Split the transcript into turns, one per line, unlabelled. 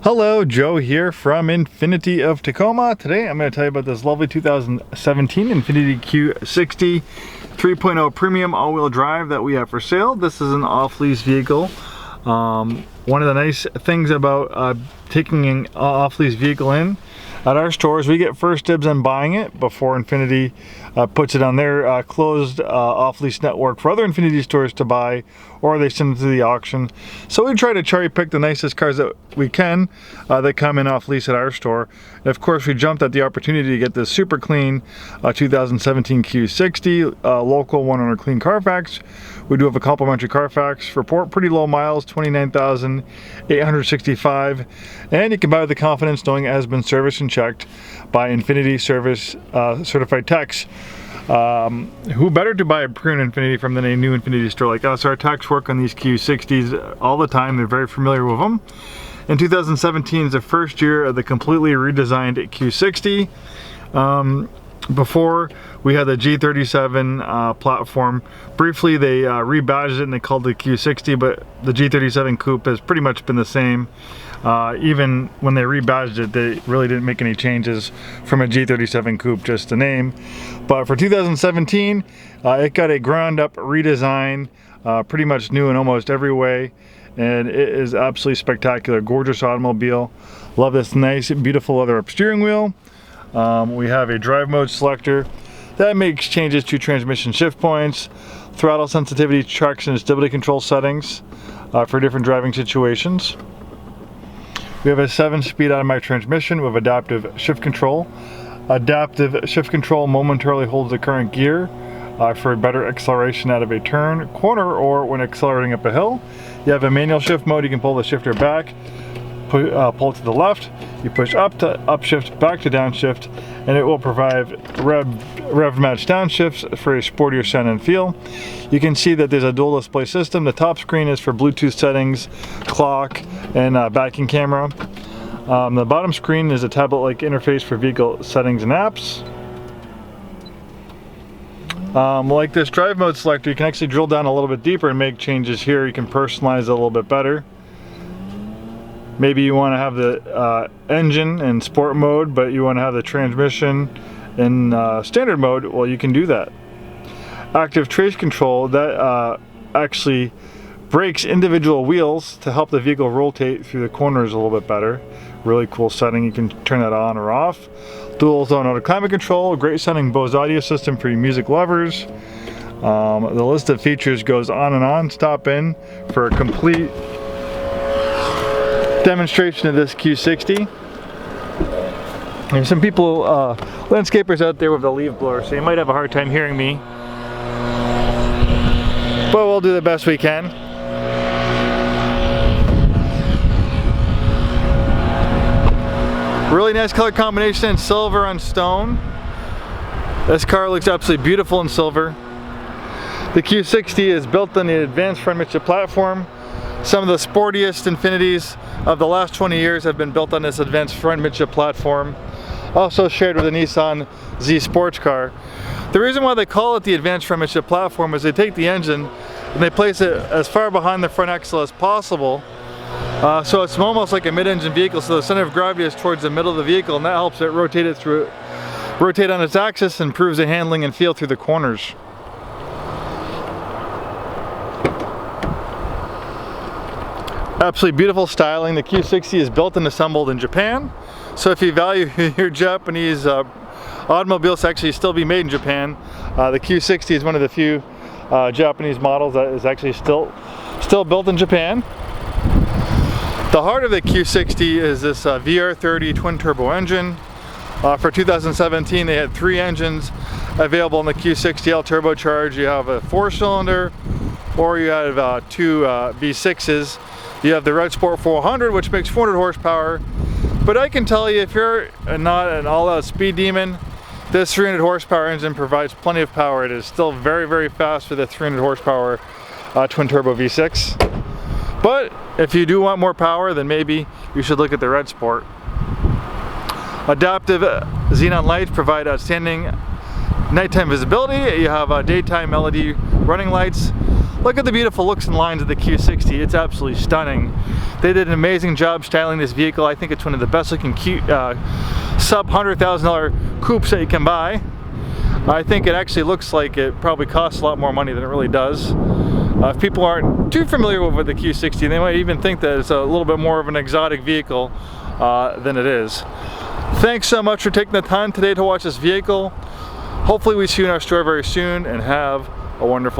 Hello, Joe here from Infiniti of Tacoma. Today I'm going to tell you about this lovely 2017 Infiniti Q60 3.0 Premium all-wheel drive that we have for sale. This is an off-lease vehicle. One of the nice things about taking an off-lease vehicle in at our stores, we get first dibs on buying it before Infiniti puts it on their closed off-lease network for other Infiniti stores to buy, or they send it to the auction. So we try to cherry pick the nicest cars that we can that come in off-lease at our store. And of course, we jumped at the opportunity to get this super clean 2017 Q60 local 100 clean Carfax. We do have a complimentary Carfax report, pretty low miles, 29,865, and you can buy with the confidence knowing it has been serviced and checked by Infiniti service certified techs. Who better to buy a pre-owned Infiniti from than a new Infiniti store like us? Our techs work on these Q60s all the time. They're very familiar with them. And 2017 is the first year of the completely redesigned Q60. Before we had the G37 platform. Briefly they rebadged it and they called it Q60, but the G37 coupe has pretty much been the same. Even when they rebadged it, they really didn't make any changes from a G37 coupe, just the name. But for 2017, it got a ground up redesign, pretty much new in almost every way. And it is absolutely spectacular, gorgeous automobile. Love this nice, beautiful leather up steering wheel. We have a drive mode selector that makes changes to transmission shift points, throttle sensitivity, traction and stability control settings for different driving situations. We have a 7-speed automatic transmission with adaptive shift control. Adaptive shift control momentarily holds the current gear for better acceleration out of a turn, corner, or when accelerating up a hill. You have a manual shift mode. You can pull the shifter back, pull it to the left, you push up to upshift, back to downshift, and it will provide rev match downshifts for a sportier sound and feel. You can see that there's a dual display system. The top screen is for Bluetooth settings, clock, and backing camera. The bottom screen is a tablet-like interface for vehicle settings and apps. Like this drive mode selector, you can actually drill down a little bit deeper and make changes here. You can personalize it a little bit better. Maybe you want to have the engine in sport mode, but you want to have the transmission in standard mode. Well, you can do that. Active trace control, that actually brakes individual wheels to help the vehicle rotate through the corners a little bit better. Really cool setting. You can turn that on or off. Dual zone auto climate control, great sounding Bose audio system for you music lovers. The list of features goes on and on. Stop in for a complete demonstration of this Q60. There's some people, landscapers out there with the leaf blower, so you might have a hard time hearing me, but we'll do the best we can. Really nice color combination in silver on stone. This car looks absolutely beautiful in silver. The Q60 is built on the advanced front Midship platform. Some of the sportiest Infinitis of the last 20 years have been built on this advanced front Midship platform, also shared with the Nissan Z sports car. The reason why they call it the advanced front Midship platform is they take the engine and they place it as far behind the front axle as possible, so it's almost like a mid-engine vehicle, so the center of gravity is towards the middle of the vehicle, and that helps it rotate on its axis and improves the handling and feel through the corners. Absolutely beautiful styling. The Q60 is built and assembled in Japan, so if you value your Japanese automobiles to actually still be made in Japan, the Q60 is one of the few Japanese models that is actually still built in Japan. The heart of the Q60 is this VR30 twin turbo engine. For 2017 they had 3 engines available in the Q60L turbocharged. You have a 4-cylinder, or you have 2 V6s. You have the Red Sport 400, which makes 400 horsepower. But I can tell you, if you're not an all-out speed demon, this 300 horsepower engine provides plenty of power. It is still very, very fast for the 300 horsepower twin turbo V6. But if you do want more power, then maybe you should look at the Red Sport. Adaptive Xenon lights provide outstanding nighttime visibility. You have daytime LED running lights. look at the beautiful looks and lines of the Q60. It's absolutely stunning. They did an amazing job styling this vehicle. I think it's one of the best looking sub $100,000 coupes that you can buy. I think it actually looks like it probably costs a lot more money than it really does. If people aren't too familiar with the Q60, they might even think that it's a little bit more of an exotic vehicle than it is. Thanks so much for taking the time today to watch this vehicle. Hopefully we see you in our store very soon, and have a wonderful